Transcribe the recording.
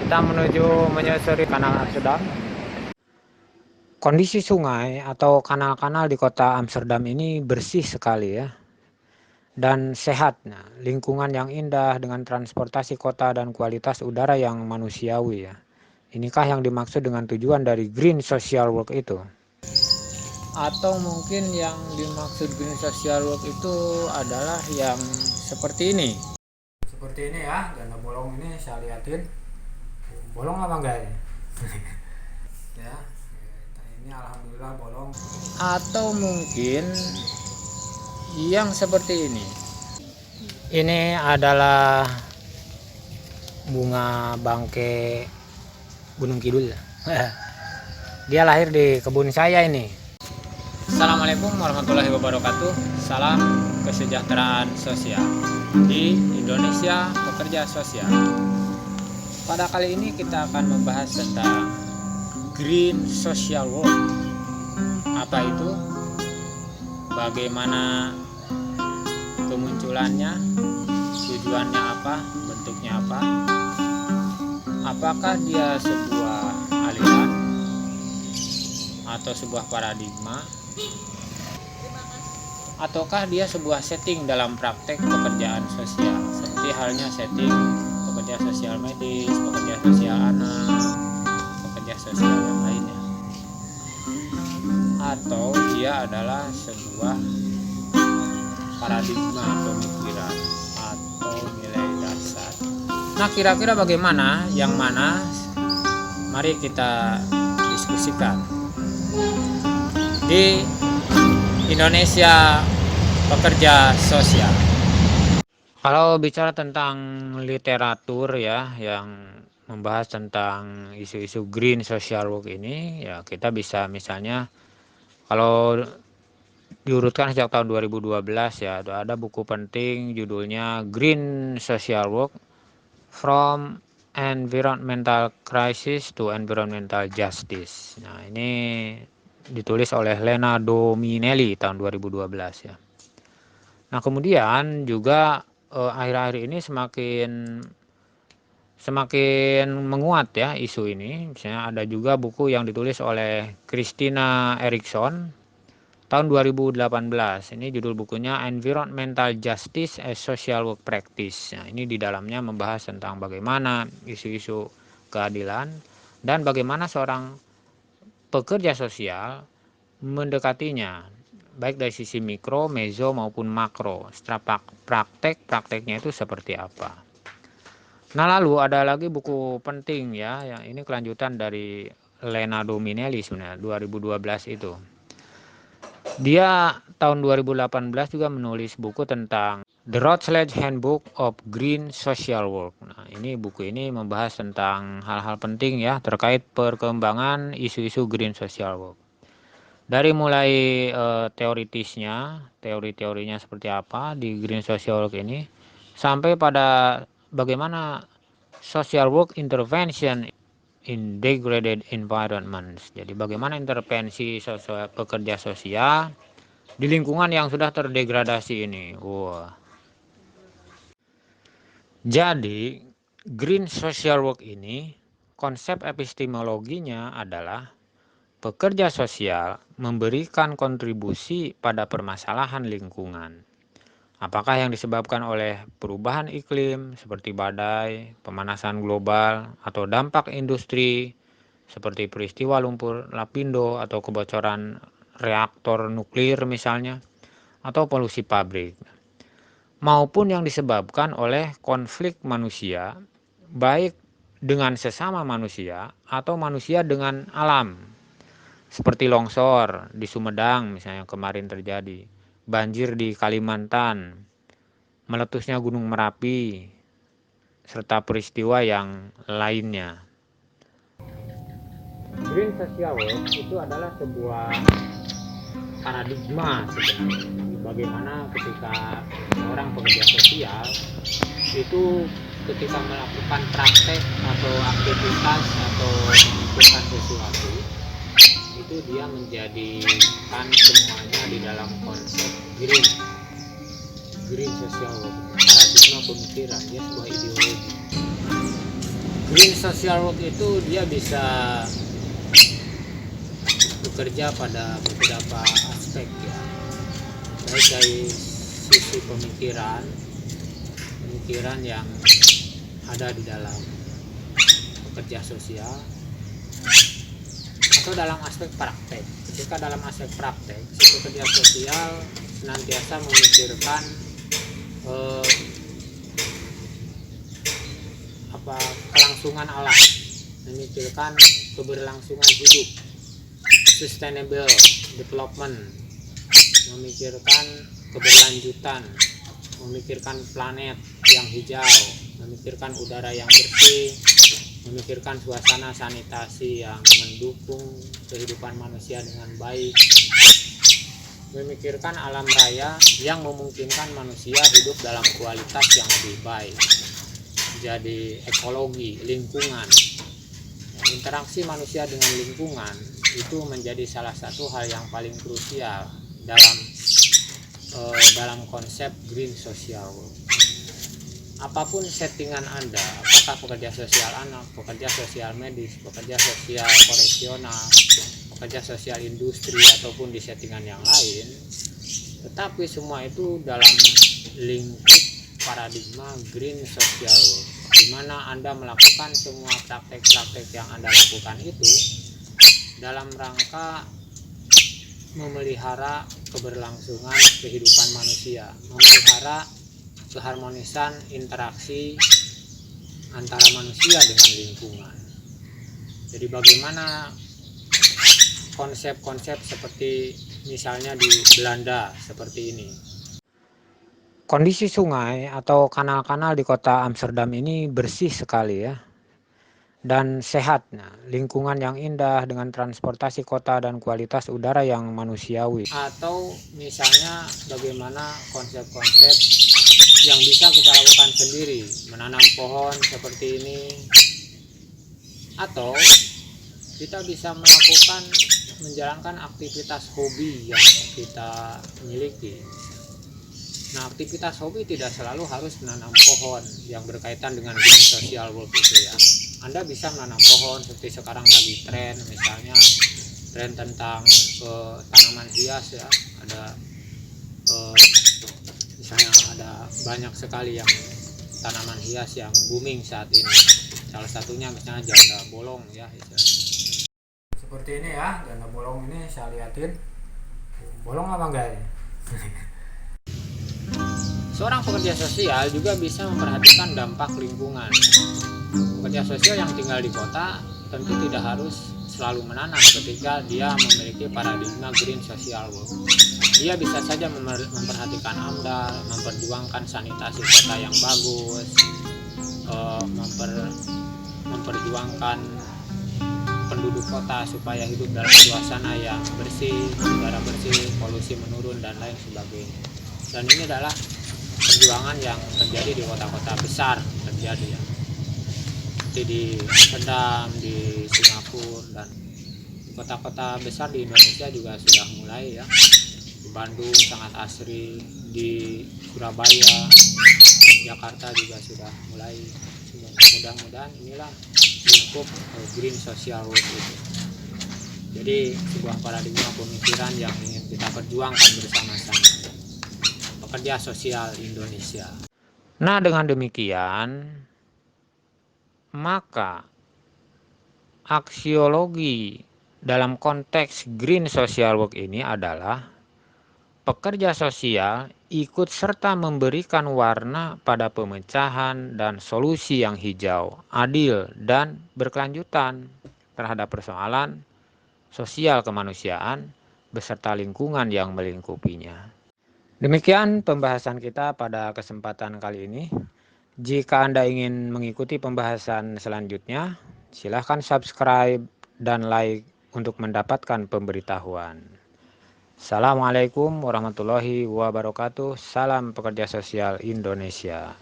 Kita menuju menyusuri Kanal Amsterdam. Kondisi sungai atau kanal-kanal di kota Amsterdam ini bersih sekali ya, dan sehat. Nah, lingkungan yang indah dengan transportasi kota dan kualitas udara yang manusiawi ya. Inikah yang dimaksud dengan tujuan dari Green Social Work itu? Atau mungkin yang dimaksud Green Social Work itu adalah yang seperti ini. Seperti ini ya, ganda bolong ini saya liatin. Bolong apa enggak ini? Ya, ini alhamdulillah bolong. Atau mungkin yang seperti ini. Ini adalah bunga bangke Gunung Kidul. Dia lahir di kebun saya ini. Assalamualaikum warahmatullahi wabarakatuh. Salam kesejahteraan sosial di Indonesia Pekerja Sosial. Pada kali ini kita akan membahas tentang Green Social Work. Apa itu? Bagaimana kemunculannya? Tujuannya apa? Bentuknya apa? Apakah dia sebuah aliran atau sebuah paradigma? Ataukah dia sebuah setting dalam praktek pekerjaan sosial? Seperti halnya setting pekerja sosial medis, pekerja sosial anak, pekerja sosial yang lainnya. Atau dia adalah sebuah paradigma pemikiran atau nilai dasar. Nah, kira-kira bagaimana? Yang mana? Mari kita diskusikan. Di Indonesia Pekerja Sosial. Kalau bicara tentang literatur ya yang membahas tentang isu-isu Green Social Work ini, ya kita bisa misalnya kalau diurutkan sejak tahun 2012 ya, ada buku penting judulnya Green Social Work From Environmental Crisis to Environmental Justice. Nah, ini ditulis oleh Lena Dominelli tahun 2012 ya. Nah, kemudian juga akhir-akhir ini semakin menguat ya isu ini. Misalnya ada juga buku yang ditulis oleh Christina Erikson tahun 2018. Ini judul bukunya Environmental Justice as Social Work Practice. Nah, ini di dalamnya membahas tentang bagaimana isu-isu keadilan dan bagaimana seorang pekerja sosial mendekatinya, baik dari sisi mikro, meso maupun makro. Setelah prakteknya itu seperti apa. Nah, lalu ada lagi buku penting ya, yang ini kelanjutan dari Lena Dominelli sebenarnya 2012 itu. Dia tahun 2018 juga menulis buku tentang The Routledge Handbook of Green Social Work. Nah, ini buku ini membahas tentang hal-hal penting ya terkait perkembangan isu-isu Green Social Work. Dari mulai teori-teorinya seperti apa di Green Social Work ini, sampai pada bagaimana social work intervention in degraded environments. Jadi bagaimana intervensi pekerja sosial di lingkungan yang sudah terdegradasi ini. Wah. Jadi Green Social Work ini konsep epistemologinya adalah pekerja sosial memberikan kontribusi pada permasalahan lingkungan. Apakah yang disebabkan oleh perubahan iklim seperti badai, pemanasan global, atau dampak industri seperti peristiwa lumpur lapindo atau kebocoran reaktor nuklir misalnya, atau polusi pabrik, maupun yang disebabkan oleh konflik manusia, baik dengan sesama manusia atau manusia dengan alam, seperti longsor di Sumedang misalnya kemarin terjadi, banjir di Kalimantan, meletusnya Gunung Merapi, serta peristiwa yang lainnya. Green Social Work itu adalah sebuah paradigma sebenarnya. Bagaimana ketika orang pekerja sosial itu ketika melakukan praktek atau aktivitas atau melakukan sesuatu itu dia menjadikan semuanya di dalam konsep green social work, paradigma pemikiran, dia sebuah ideologi. Green social work itu dia bisa bekerja pada beberapa aspek ya, baik dari sisi pemikiran yang ada di dalam pekerja sosial atau dalam aspek praktek. Ketika dalam aspek praktek, si pekerja sosial senantiasa memikirkan eh, kelangsungan alam, memikirkan keberlangsungan hidup, sustainable development, memikirkan keberlanjutan, memikirkan planet yang hijau, memikirkan udara yang bersih, memikirkan suasana sanitasi yang mendukung kehidupan manusia dengan baik, memikirkan alam raya yang memungkinkan manusia hidup dalam kualitas yang lebih baik. Jadi ekologi, lingkungan, interaksi manusia dengan lingkungan itu menjadi salah satu hal yang paling krusial dalam konsep green social work. Apapun settingan Anda, apakah pekerja sosial anak, pekerja sosial medis, pekerja sosial koreksional, pekerja sosial industri, ataupun di settingan yang lain, tetapi semua itu dalam lingkup paradigma green social work, di mana Anda melakukan semua praktek-praktek yang Anda lakukan itu dalam rangka memelihara keberlangsungan kehidupan manusia, memelihara keharmonisan interaksi antara manusia dengan lingkungan. Jadi bagaimana konsep-konsep seperti misalnya di Belanda seperti ini. Kondisi sungai atau kanal-kanal di kota Amsterdam ini bersih sekali ya, dan sehat. Nah, lingkungan yang indah dengan transportasi kota dan kualitas udara yang manusiawi. Atau misalnya bagaimana konsep-konsep yang bisa kita lakukan sendiri, menanam pohon seperti ini, atau kita bisa menjalankan aktivitas hobi yang kita miliki. Nah, aktivitas hobi tidak selalu harus menanam pohon yang berkaitan dengan green social work itu ya. Anda bisa menanam pohon seperti sekarang lagi tren, misalnya tren tentang tanaman hias ya. Ada misalnya ada banyak sekali yang tanaman hias yang booming saat ini. Salah satunya misalnya janda bolong ya. Seperti ini ya, janda bolong ini saya liatin. Bolong apa enggak ini? Seorang pekerja sosial juga bisa memperhatikan dampak lingkungan. Pekerja sosial yang tinggal di kota tentu tidak harus selalu menanam ketika dia memiliki paradigma green social work. Dia bisa saja memperhatikan AMDAL, memperjuangkan sanitasi kota yang bagus, memperjuangkan penduduk kota supaya hidup dalam suasana yang bersih, udara bersih, polusi menurun, dan lain sebagainya. Dan ini adalah perjuangan yang terjadi di kota-kota besar terjadi ya, seperti di Amsterdam, di Singapura, dan di kota-kota besar di Indonesia juga sudah mulai ya. Di Bandung sangat asri, di Surabaya, Jakarta juga sudah mulai. Mudah-mudahan inilah lingkup green social work itu. Jadi sebuah paradigma pemikiran yang ingin kita perjuangkan bersama-sama, pekerja sosial Indonesia. Nah, dengan demikian, maka aksiologi dalam konteks green social work ini adalah pekerja sosial ikut serta memberikan warna pada pemecahan dan solusi yang hijau, adil, dan berkelanjutan terhadap persoalan sosial kemanusiaan beserta lingkungan yang melingkupinya. Demikian pembahasan kita pada kesempatan kali ini. Jika Anda ingin mengikuti pembahasan selanjutnya, silahkan subscribe dan like untuk mendapatkan pemberitahuan. Assalamualaikum warahmatullahi wabarakatuh. Salam pekerja sosial Indonesia.